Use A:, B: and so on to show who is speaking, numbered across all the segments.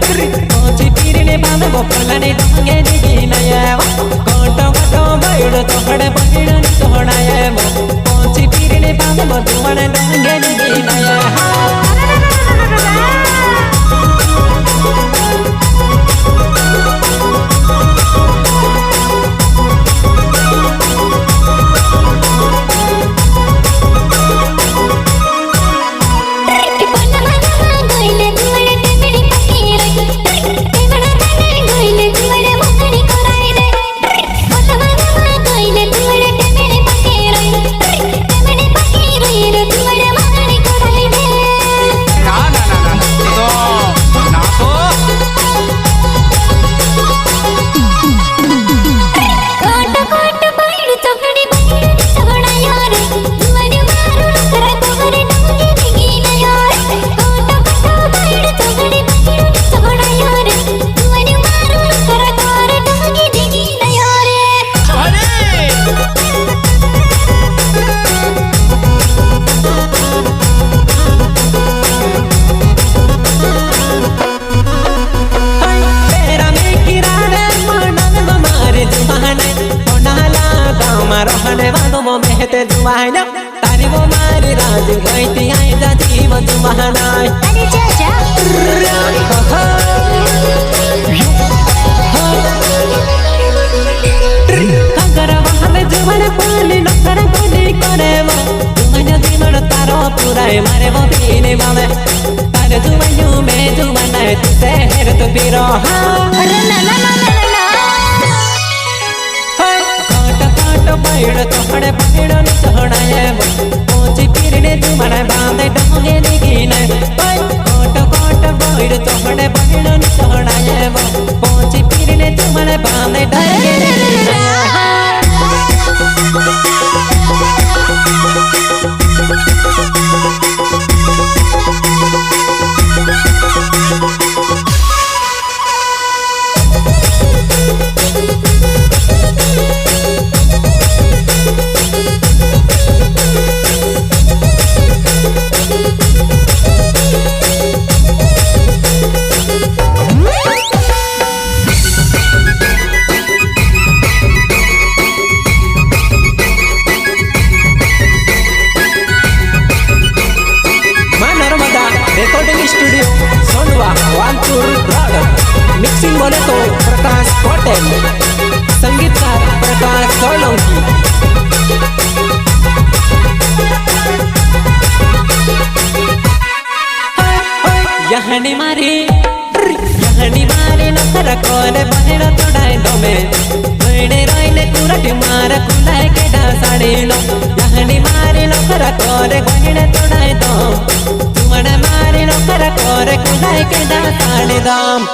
A: पहुंची पीरने बांध बोपलाने ढंगे दिगी नया कोटो कोटो बैड तोहड़े बहिड़ तोहड़ाए पहुंची पीरने बांध बोपलाने ढंगे दिगी नया रहने वालों वो महते जुबाना तारी वो मारी राज गईती आई जाती वो जुबाना
B: अरे चाचा
A: कंकरा वहाँ जुबाना पानी नखरा पानी करे वो जुबाना जीवन तारो पूरा मारे वो पीने वाले तारे जुबानों में जुबाना तुझसे हेर तो पीरो
B: अरे ना ना ना ना
A: बैड तोहड़े बहिड़ तोहड़ाए पहुंची पीरने जुबाना बांधे ढंगे दिगी ने कोट कोट बैड तोहड़े बहिड़ तोहड़ाए पहुंची पीरने जुबाना बांधे ढंगे दिगी ने recording studio Sonwa Valpur road mixing बोले तो प्रकाश पटेल संगीतकार प्रकाश सोलंकी यहनी मारी नखरा कोने बहिड़ तोड़ाए डोमे बहिड़े रोइले कुरटी मार कुलाए के डासाड़ी लो यहनी मारी नखरा कोने बहिड़े तोड़ाए दो तुमने मारी नखरा कोने कुलाए के डासाड़ी दाम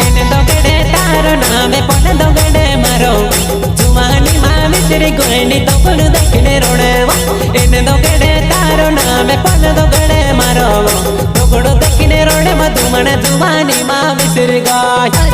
A: एने दोगड़े तारो नामे पने दोगड़े मारो जुमानी मामी तेरी गोइनी तो पन देखने रोड़े एने दोगड़े तारो नामे पने दोगड़े मारो दोगड़ो देखने रोड़े मधुमने जुमानी मामी तेरी गोई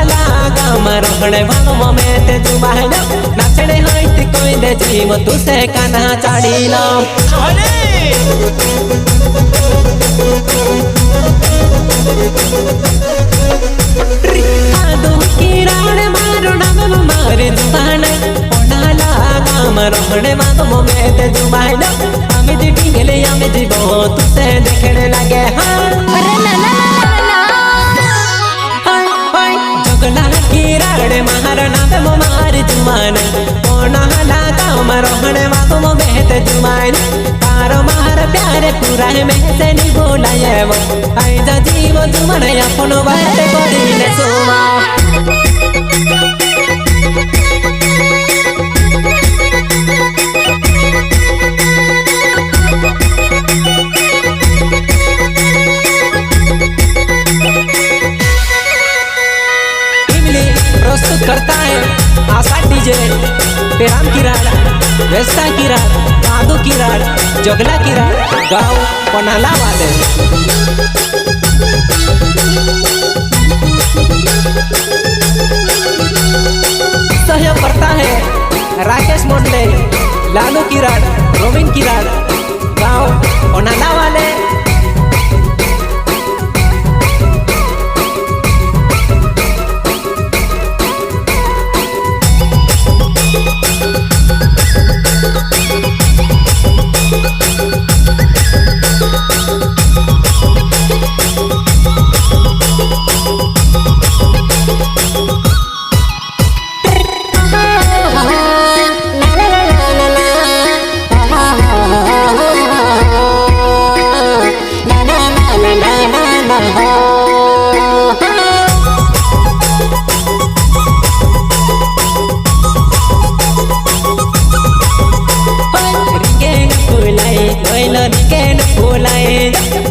A: रहने वालों में ते जुबाना नाचने होई ते कोई दे जीव तुसे कान्हा चाड़ीलो आदू किराण मारो नाम मारे जुबान ओनाला गाम रहने मातो में ते जुबान हमें जी टिंगले हमें जी बो तुसे देखने लगे हाँ
B: अरे ना ना ना
A: हाय जगला किराण मारो नाम मारे जुबान ओनाला गाम रहने मातो में ते जुबान तारो मार प्यारे पूरा में से नहीं बोलाये वो आई जा जीव जुबान अपनो बात करीले सुमा प्रस्तुत करता है आशा डीजे पेराम किराड़ वेस्ता किराड़ कादू किराड़ जगला किराड़ गाँव पनाला वाले सहयोग करता है राकेश मोंडे लालू किराड़ रोमिन किराड़ गाँव पनाला वाले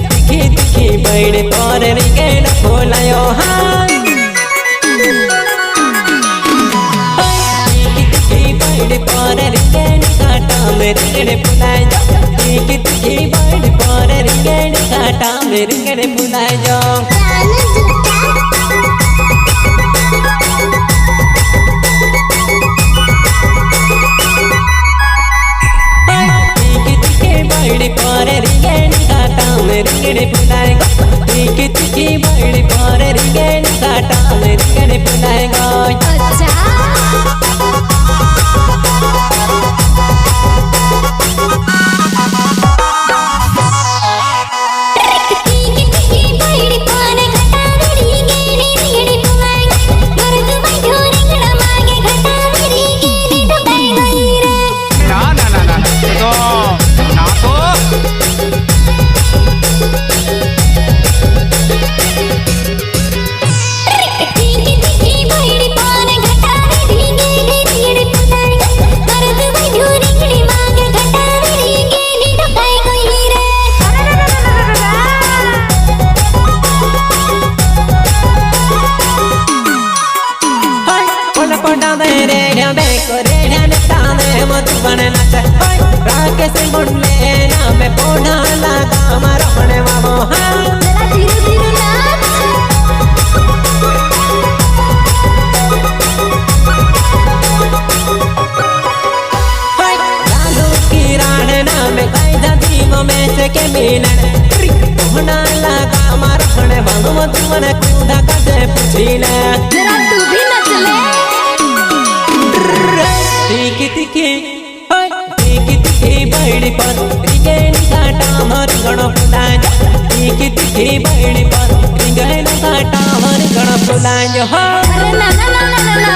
A: बैठ पर रिकेट फुलायो हाँ बैठ पर रिकेट काटा में रिकेट फुलायो बैठ पर रिकेट काटा में रिकेट फुलायो पर रिकेट काटा में रिकेट फुलाएगा तिकी तिकी बैठ पर रिकेट काटा में रिकेट फुलाएगा
B: अच्छा राकेश मुंडले नाम पोना लगा मारने वामो हाँ जरा धीरे धीरे नाच
A: लालू किराण नाम कैदा जीव में से के मिलन पोना लगा मारने वामो तुमने कूदा कदे पूछीले
B: जरा तू भी नच ले
A: तिकी तिकी बैठ पर रिकेट काटा मर गण फुलायो तिकी तिकी बैठ पर रिकेट काटा मर गण फुलायो
B: अरे ना ना ना ना ना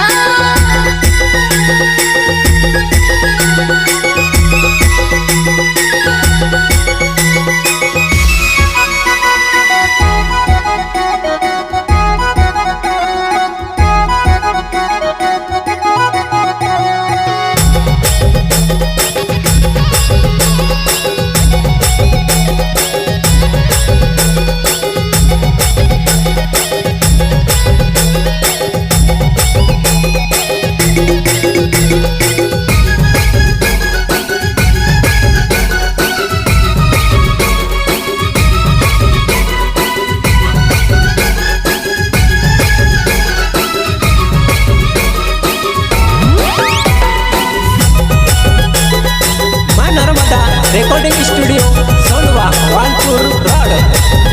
A: recording studio Sonwa Valpur road.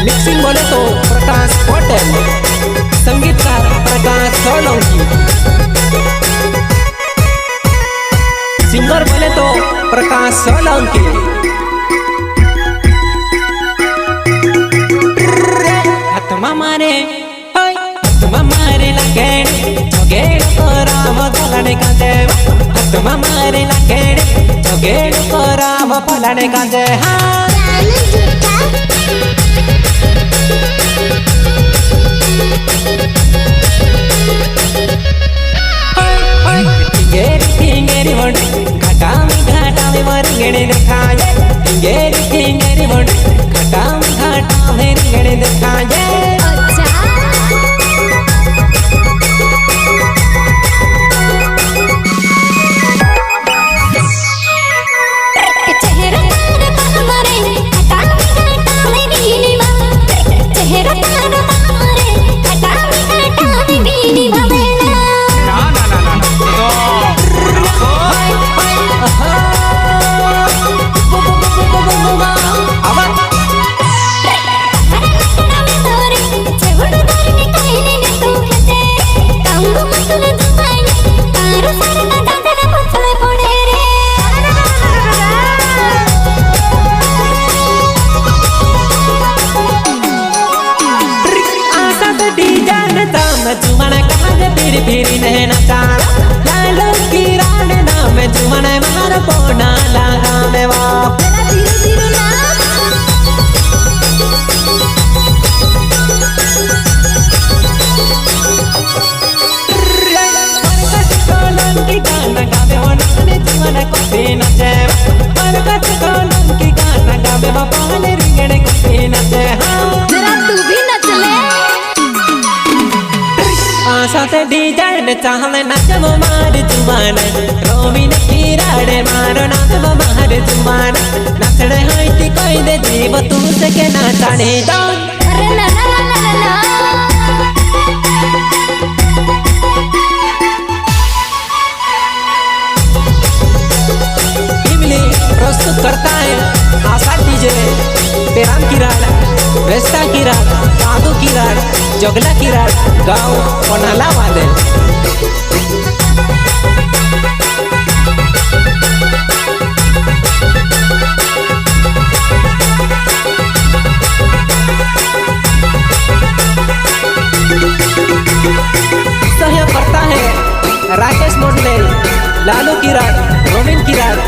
A: Mixing बोले तो प्रकाश पटेल, संगीतकार प्रकाश सोलंकी, सिंगर बोले तो प्रकाश सोलंकी। हाथमा मारे लगेड़े जोगेड़ को राम फलाने का देव, हाथमा मारे लगेड़े जोगेड़ को राम फलाने का दे। हाँ टिंगेरी बोंडे घाटा में रिंगणे दिखाए, टिंगेरी बोंडे घाटा में रिंगणे दिखाए। जुमना काज फिर नैना चारा लालो की रान नाम जुमना मार पोना लगा में वो की गाना गावे वो नाने जुमना को पीना चाहे, मरकत कोलन की गाना गावे वो पाले रिंगणे को पीना चाहे।
B: जरा तू भी नच ले।
A: साथ डिजाइन चाहले नाचबो मार जुबान, रोमिन किराड़े मारो नाचबो मार जुबान, नाचड़े होइती कोई दे जीव तू से के नाचने दो।
B: अरे ना ना ना ना ना
A: इमली प्रस्तुत करता है आशा डीजे, पेराम किराड़ा, वेस्ता किराड़ा, कादू किराड़ा, जोगला किराड़ा, गाँव कोनाला वाले। सहयोग करता है राकेश मोडले, लालू किराड़, रोमिन किराड़,